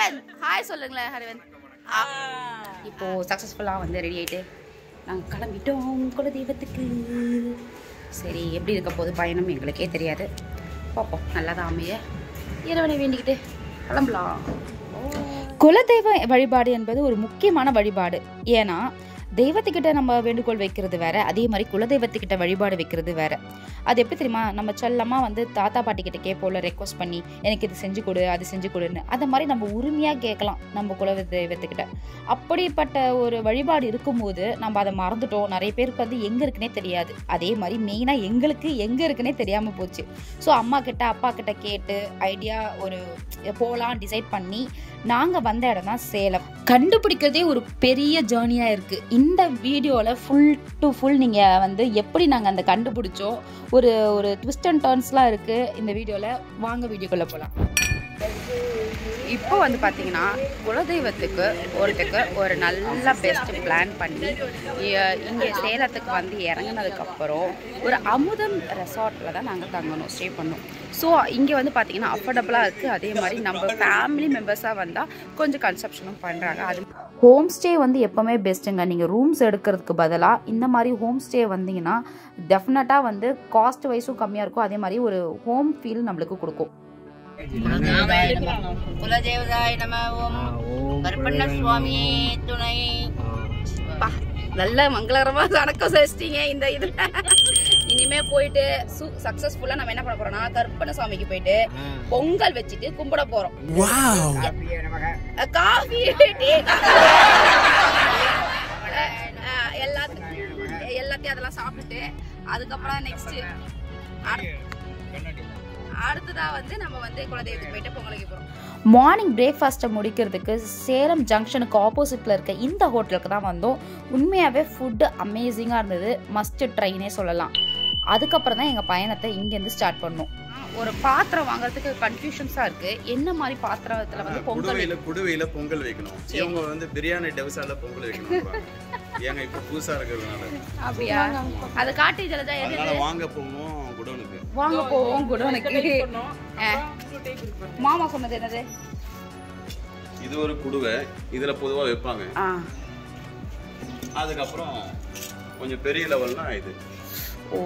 ஹரிவன் hi சொல்லுங்களேன் ஹரிவன். இப்போது சக்ஸஸ்ஃபுல்லாக வந்து ரெடி ஆகிட்டு நாங்கள் கிளம்பிட்டோம் குலதெய்வத்துக்கு. சரி எப்படி இருக்க போது பயணம் எங்களுக்கே தெரியாது, பார்ப்போம். நல்லா தான் அமைய இறைவனை வேண்டிக்கிட்டு கிளம்பலாம். குலதெய்வ வழிபாடு என்பது ஒரு முக்கியமான வழிபாடு. ஏன்னா தெய்வத்துக்கிட்ட நம்ம வேண்டுகோள் வைக்கிறது வேற, அதே மாதிரி குலதெய்வத்துக்கிட்ட வழிபாடு வைக்கிறது வேற. அது எப்படி தெரியுமா, நம்ம செல்லமாக வந்து தாத்தா பாட்டிக்கிட்ட கேட்போம்ல, ரெக்வஸ்ட் பண்ணி எனக்கு இது செஞ்சு கொடு அது செஞ்சு கொடுன்னு. அந்த மாதிரி நம்ம உரிமையாக கேட்கலாம் நம்ம குலதெய்வத்துக்கிட்ட. அப்படிப்பட்ட ஒரு வழிபாடு இருக்கும்போது நம்ம அதை மறந்துட்டோம். நிறைய பேருக்கு வந்து எங்கே இருக்குன்னே தெரியாது. அதே மாதிரி மெயினாக எங்களுக்கு எங்கே இருக்குன்னே தெரியாமல் போச்சு. ஸோ அம்மா கிட்ட அப்பா கிட்ட கேட்டு ஐடியா ஒரு போகலாம் டிசைட் பண்ணி நாங்கள் வந்த இடம் தான் சேலம். கண்டுபிடிக்கிறதே ஒரு பெரிய ஜேர்னியாக இருக்குது. இந்த வீடியோவில் ஃபுல் டு ஃபுல் நீங்கள் வந்து எப்படி நாங்கள் அந்த கண்டுபிடிச்சோம், ஒரு ஒரு ட்விஸ்ட் அண்ட் டர்ன்ஸ்லாம் இருக்குது இந்த வீடியோவில். வாங்க வீடியோக்குள்ளே போகலாம். இப்போ வந்து பார்த்தீங்கன்னா குலதெய்வத்துக்கு ஒரு நல்ல பெஸ்ட் பிளான் பண்ணி இங்கே சேலத்துக்கு வந்து இறங்கினதுக்கப்புறம் ஒரு அமுதம் ரெசார்ட்டில் தான் நாங்கள் தங்கணும், ஸ்டே பண்ணோம். ஸோ இங்கே வந்து பார்த்தீங்கன்னா அஃபோர்டபுளாக இருக்குது. அதே மாதிரி நம்ம ஃபேமிலி மெம்பர்ஸாக வந்தால் கொஞ்சம் கன்செப்ஷனும் பண்ணுறாங்க. அது ஹோம் ஸ்டே வந்து எப்போவுமே பெஸ்ட்டுங்க. நீங்கள் ரூம்ஸ் எடுக்கிறதுக்கு பதிலாக இந்த மாதிரி ஹோம் ஸ்டே வந்தீங்கன்னா டெஃபினட்டாக வந்து காஸ்ட் வைஸும் கம்மியாக இருக்கும். அதே மாதிரி ஒரு ஹோம் ஃபீல் நம்மளுக்கு கொடுக்கும். குலதேவதாய நம ஓம் கருப்பண்ண சுவாமி துணை. நல்ல மங்களகரமாக வணக்கம் செஞ்சிட்டீங்க இந்த இதில். இனிமே போயிட்டு சக்சஸ்ஃபுல்லா நம்ம என்ன பண்ண போறோம்னா கருப்பண்ண சுவாமிக்கு போயிட்டு பொங்கல் வச்சுட்டு கும்பிட போறோம். காஃபி எல்லாத்தையும் அதெல்லாம் சாப்பிட்டுட்டு அதுக்கப்புறம் நெக்ஸ்ட் அடுத்ததா வந்து நம்ம வந்து குலதெய்வத்துக்கு போயிட்டு பொங்கல் வைக்க போறோம். மார்னிங் பிரேக்ஃபாஸ்ட்டை முடிக்கிறதுக்கு சேலம் ஜங்ஷனுக்கு ஆப்போசிட்டில் இருக்க இந்த ஹோட்டலுக்கு தான் வந்தோம். உண்மையாகவே ஃபுட்டு அமேசிங்காக இருந்தது, மஸ்ட் ட்ரைனே சொல்லலாம். அதுக்கப்புறம் தான் எங்கள் பயணத்தை இங்கேருந்து ஸ்டார்ட் பண்ணோம். ஒரு பாத்திரம் வாங்குறதுக்கு கன்ஃபியூஷன்ஸாக இருக்குது. என்ன மாதிரி பாத்திரத்தில் வந்து குடுவையில் பொங்கல் வைக்கணும். இவங்க வந்து பிரியாணி டவுசால பொங்கல் வைக்கணும். ஏங்க இப்போ புதுசாக இருக்கிறதுனால அப்படியா? அதை காட்டி ஜலஜா எது வாங்க போவோம் குடோனுக்கு, வாங்க போவோம் குடோனுக்கு. மாமா சொன்னது என்னது? இது ஒரு குடுவை, இதுல பொதுவா வைப்பாங்க. அதுக்கப்புறம் கொஞ்சம் பெரிய லெவல்னா இது. ஓ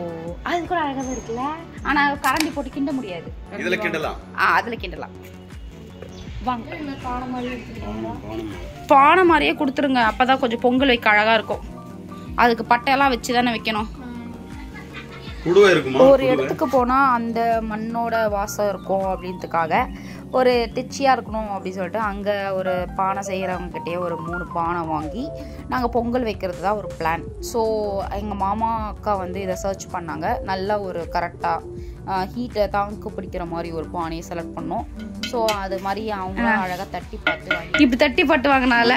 அது கூட அழகாக இருக்குல்ல. ஆனா கரண்டி போட்டு கிண்ட முடியாது. இதுல கிண்டலாம். அதுல கிண்டலாம். வாங்க பானை மாதிரியே கொடுத்துருங்க, அப்பதான் கொஞ்சம் பொங்கல் வைக்க அழகா இருக்கும். அதுக்கு பட்டையெல்லாம் வச்சு தானே வைக்கணும். ஒரு இடத்துக்கு போனா அந்த மண்ணோட வாசம் இருக்கும் அப்படின்றதுக்காக ஒரு டிச்சியாக இருக்கணும் அப்படின்னு சொல்லிட்டு அங்கே ஒரு பானை செய்கிறவங்ககிட்டயே ஒரு 3 பானை வாங்கி நாங்கள் பொங்கல் வைக்கிறது தான் ஒரு பிளான். ஸோ எங்கள் மாமா அக்கா வந்து இதை சர்ச் பண்ணாங்க. நல்ல ஒரு கரெக்டாக ஹீட்டை தாக்கு பிடிக்கிற மாதிரி ஒரு பானையை செலக்ட் பண்ணோம். ஸோ அது மாதிரி அவங்களும் அழகாக தட்டி பார்த்து வாங்கி இப்படி தட்டி பார்த்து வாங்கினால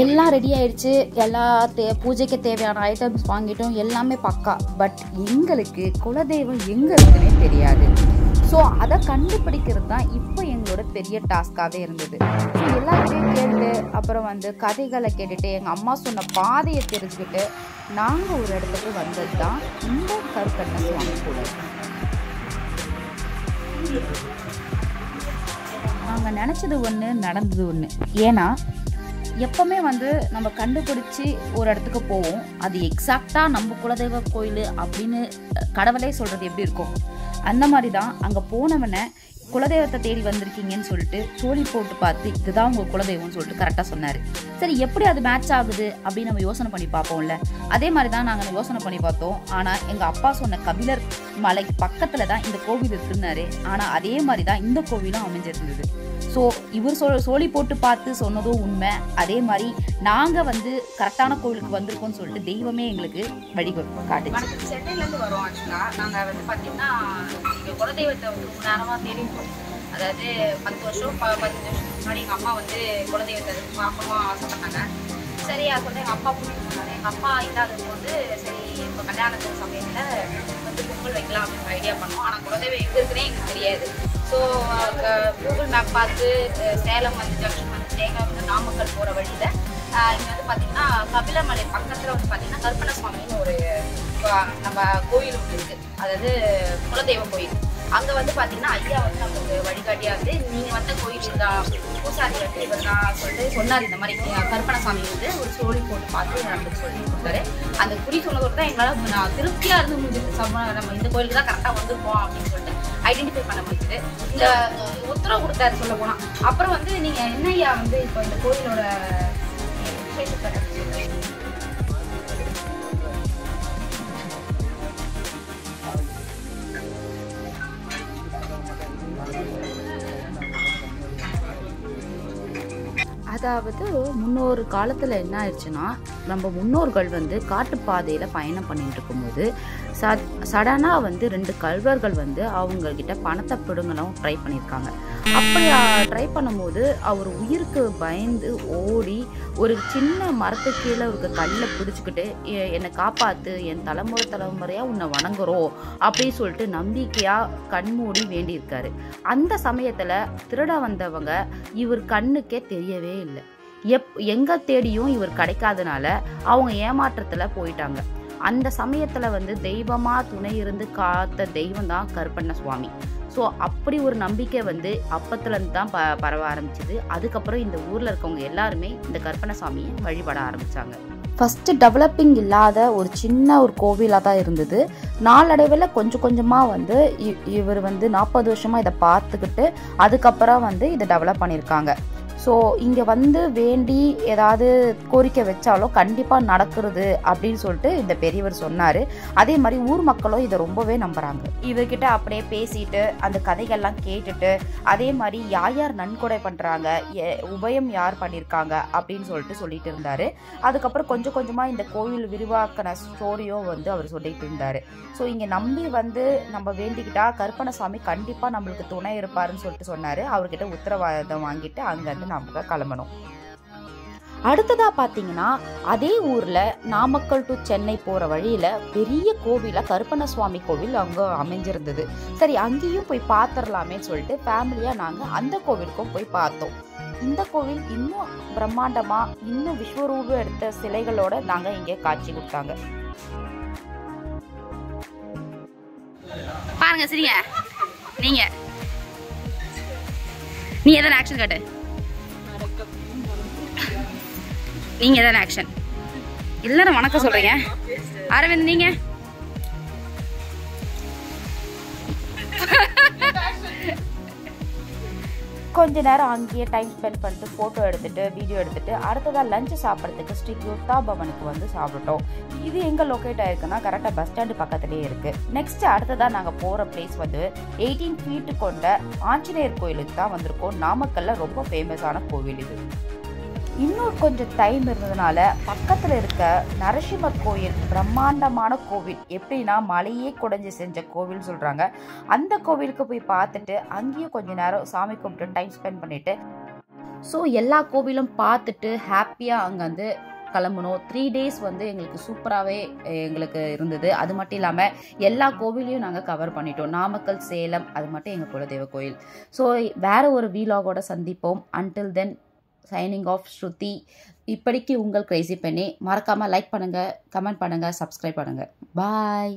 எல்லாம் ரெடி ஆயிடுச்சு. எல்லா பூஜைக்கு தேவையான ஐட்டம்ஸ் வாங்கிட்டோம், எல்லாமே பக்கா. பட் எங்களுக்கு குலதெய்வம் எங்கே இருக்குன்னே தெரியாது. ஸோ அதை கண்டுபிடிக்கிறது தான் இப்போ எங்களோட பெரிய டாஸ்காகவே இருந்தது. ஸோ எல்லாத்தையும் கேட்டு அப்புறம் வந்து கதைகளை கேட்டுட்டு எங்கள் அம்மா சொன்ன பாதையை தெரிஞ்சுக்கிட்டு நாங்கள் ஒரு இடத்துக்கு வந்தது தான் இந்த கருப்பண்ண சுவாமி கூட. நாங்கள் நினச்சது ஒன்று, நடந்தது ஒன்று. ஏன்னா எப்போவுமே வந்து நம்ம கண்டுபிடிச்சி ஒரு இடத்துக்கு போவோம், அது எக்ஸாக்டாக நம்ம குலதெய்வ கோயில் அப்படின்னு கடவுளே சொல்கிறது எப்படி இருக்கும், அந்த மாதிரி தான் அங்கே போனவனை குலதெய்வத்தை தேடி வந்திருக்கீங்கன்னு சொல்லிட்டு சோழி போட்டு பார்த்து இதுதான் உங்கள் குலதெய்வம்னு சொல்லிட்டு கரெக்டாக சொன்னார். சரி எப்படி அது மேட்ச் ஆகுது அப்படின்னு நம்ம யோசனை பண்ணி பார்ப்போம்ல. அதே மாதிரி தான் நாங்கள் யோசனை பண்ணி பார்த்தோம். ஆனால் எங்கள் அப்பா சொன்ன கபிலர் மலை பக்கத்தில் தான் இந்த கோவில் இருக்குன்னாரு. ஆனால் அதே மாதிரி தான் இந்த கோவிலும் அமைஞ்சிருந்தது. ஸோ இவர் சோழி போட்டு பார்த்து சொன்னதும் உண்மை. அதே மாதிரி நாங்கள் வந்து கரெக்டான கோவிலுக்கு வந்திருக்கோம்னு சொல்லிட்டு தெய்வமே எங்களுக்கு வழி காட்டுச்சு. சென்னையிலேருந்து வரோம். ஆக்சுவலாக நாங்கள் வந்து பார்த்தீங்கன்னா எங்கள் குலதெய்வத்தை வந்து ரொம்ப நேரமாக தேடிட்டோம். அதாவது 10 வருஷம் 15 வருஷத்துக்கு முன்னாடி எங்கள் அம்மா வந்து குலதெய்வத்தை பார்க்கணும் ஆசைப்பட்டாங்க. சரி அது வந்து எங்கள் அப்பா கூட்டிட்டு போனாங்க. எங்கள் அப்பா இல்லாதது வந்து சரி இப்போ கல்யாணத்து சமயத்தில் வந்து பொங்கல் வைக்கலாம் அப்படின்னு ஐடியா பண்ணோம். ஆனால் குலதெய்வம் எங்கே இருக்குன்னே எங்களுக்கு தெரியாது. ஸோ கூகுள் மேப் பார்த்து சேலம் வந்து ஜங்ஷன் வந்து தேங்காய் வந்து நாமக்கல் போகிற வழியில் இங்கே வந்து பார்த்திங்கன்னா கபிலமலை பக்கத்தில் வந்து பார்த்திங்கன்னா கருப்பண்ண சுவாமின்னு ஒரு நம்ம கோயில் ஒன்று இருக்குது. அதாவது குலதெய்வ கோயில். அங்கே வந்து பார்த்தீங்கன்னா ஐயா வந்து நமக்கு வழிகாட்டியாக வந்து நீங்கள் வந்த கோயில் இதுதான், பூசாரி வந்து இவர் தான் சொல்லிட்டு சொன்னார். இந்த மாதிரி கருப்பணசாமி வந்து ஒரு ஸ்டோரி போட்டு பார்த்து நம்மளுக்கு சொல்லி கொடுத்தாரு. அந்த குறி சொன்னதோடு தான் எங்களால் நான் திருப்தியாக இருந்து முடிஞ்சது. நம்ம இந்த கோயிலுக்கு தான் கரெக்டாக வந்திருப்போம் அப்படின்னு சொல்லிட்டு ஐடென்டிஃபை பண்ண முடியுது. இந்த உத்தரவு கொடுத்தாரு சொல்ல போனால். அப்புறம் வந்து நீங்கள் என்னையா வந்து இப்போ இந்த கோயிலோட விசேஷத்தை அதாவது முன்னொரு காலத்தில் என்ன ஆயிடுச்சுன்னா, நம்ம முன்னோர்கள் வந்து காட்டுப்பாதையில் பயணம் பண்ணிட்டு இருக்கும்போது சடனாக வந்து 2 கல்வர்கள் வந்து அவங்கக்கிட்ட பணத்தை பிடுங்கணும் ட்ரை பண்ணியிருக்காங்க. அப்படி ட்ரை பண்ணும்போது அவர் உயிருக்கு பயந்து ஓடி ஒரு சின்ன மரத்து கீழே ஒரு கல்லை பிடிச்சிக்கிட்டு என்னை காப்பாற்று, என் தலைமுறையாக உன்னை வணங்குறோம் அப்படின்னு சொல்லிட்டு நம்பிக்கையாக கண்மூடி வேண்டியிருக்காரு. அந்த சமயத்தில் திருட வந்தவங்க இவர் கண்ணுக்கே தெரியவே இல்லை. எங்கே தேடியும் இவர் கிடைக்காதனால அவங்க ஏமாற்றத்தில் போயிட்டாங்க. அந்த சமயத்தில் வந்து தெய்வமாக துணை இருந்து காத்த தெய்வம் தான் கருப்பண்ண சுவாமி. ஸோ அப்படி ஒரு நம்பிக்கை வந்து அப்பத்துலேருந்து தான் பரவ ஆரம்பிச்சிது. அதுக்கப்புறம் இந்த ஊரில் இருக்கவங்க எல்லாருமே இந்த கருப்பண்ண சாமியை வழிபட ஆரம்பித்தாங்க. ஃபஸ்ட்டு டெவலப்பிங் இல்லாத ஒரு சின்ன ஒரு கோவிலாக தான் இருந்தது. நாளடைவில் கொஞ்சம் கொஞ்சமாக வந்து இவர் வந்து 40 வருஷமாக இதை பார்த்துக்கிட்டு அதுக்கப்புறம் வந்து இதை டெவலப் பண்ணியிருக்காங்க. ஸோ இங்கே வந்து வேண்டி ஏதாவது கோரிக்கை வச்சாலும் கண்டிப்பாக நடக்கிறது அப்படின்னு சொல்லிட்டு இந்த பெரியவர் சொன்னார். அதே மாதிரி ஊர் மக்களும் இதை ரொம்பவே நம்புகிறாங்க. இவர்கிட்ட அப்படியே பேசிட்டு அந்த கதைகள்லாம் கேட்டுட்டு அதே மாதிரி யார் நன்கொடை பண்ணுறாங்க, உபயம் யார் பண்ணியிருக்காங்க அப்படின்னு சொல்லிட்டு இருந்தார். அதுக்கப்புறம் கொஞ்சம் கொஞ்சமாக இந்த கோவில் விரிவாக்கின ஸ்டோரியும் வந்து அவர் சொல்லிட்டு இருந்தார். ஸோ இங்கே நம்பி வந்து நம்ம வேண்டிக்கிட்டா கருப்பணசாமி கண்டிப்பாக நம்மளுக்கு துணை இருப்பாருன்னு சொல்லிட்டு சொன்னார். அவர்கிட்ட உத்தரவாதம் வாங்கிட்டு அங்கேருந்து நம்ம கிளம்பணும். அடுத்ததாக பார்த்தீங்கன்னா அதே ஊரில் நாமக்கல் டு சென்னை போகிற வழியில் பெரிய கோவிலாக கருப்பணசுவாமி கோவில் அங்கே அமைஞ்சிருந்தது. சரி அங்கேயும் போய் பார்த்துடலாமே சொல்லிட்டு ஃபேமிலியாக நாங்கள் அந்த கோவிலுக்கும் போய் பார்த்தோம். இந்த கோவில் இன்னும் பிரம்மாண்டமாக இன்னும் விஸ்வரூபம் எடுத்த சிலைகளோட நாங்கள் இங்கே காட்சி கொடுத்தாங்க. பாருங்க சரிங்க, நீ எதனா ஆக்ஷன் காட்டு, நீங்க எதனா ஆக்ஷன். எல்லாரும் வணக்கம் சொல்றீங்க. அரவிந்த் நீங்க கொஞ்ச நேரம் அங்கேயே டைம் ஸ்பெண்ட் பண்ணிட்டு ஃபோட்டோ எடுத்துட்டு வீடியோ எடுத்துட்டு அடுத்ததாக லஞ்சு சாப்பிட்றதுக்கு ஸ்ரீ யுக்தா பவனுக்கு வந்து சாப்பிட்டோம். இது எங்கே லொக்கேட் ஆயிருக்குன்னா கரெக்டாக பஸ் ஸ்டாண்டு பக்கத்துலேயே இருக்குது. நெக்ஸ்ட் அடுத்ததாக நாங்கள் போகிற பிளேஸ் வந்து 18 ஃபீட்டு கொண்ட ஆஞ்சநேயர் கோயிலுக்கு தான் வந்திருக்கோம். நாமக்கல்ல ரொம்ப ஃபேமஸான கோவில் இது. இன்னும் கொஞ்சம் டைம் இருந்ததுனால பக்கத்தில் இருக்க நரசிம்மர் கோயில் பிரம்மாண்டமான கோவில், எப்படின்னா மலையே குடைஞ்சி செஞ்ச கோவில் சொல்கிறாங்க. அந்த கோவிலுக்கு போய் பார்த்துட்டு அங்கேயும் கொஞ்சம் நேரம் சாமி கும்பிட்டு டைம் ஸ்பெண்ட் பண்ணிவிட்டு ஸோ எல்லா கோவிலும் பார்த்துட்டு ஹாப்பியாக அங்கே வந்து கிளம்பணும். 3 days வந்து எங்களுக்கு சூப்பராகவே எங்களுக்கு இருந்தது. அது மட்டும் இல்லாமல் எல்லா கோவிலையும் நாங்கள் கவர் பண்ணிட்டோம். நாமக்கல், சேலம், அது மட்டும் எங்கள் குலதெய்வ கோயில். ஸோ வேறு ஒரு வீலாகோட சந்திப்போம். அன்டில் தென் சைனிங் ஆஃப் ஸ்ருதி. இப்படிக்கு உங்கள் கிரேசி பெண்ணே. மறக்காமல் லைக் பண்ணுங்கள், கமெண்ட் பண்ணுங்கள், சப்ஸ்கிரைப் பண்ணுங்கள். பாய்.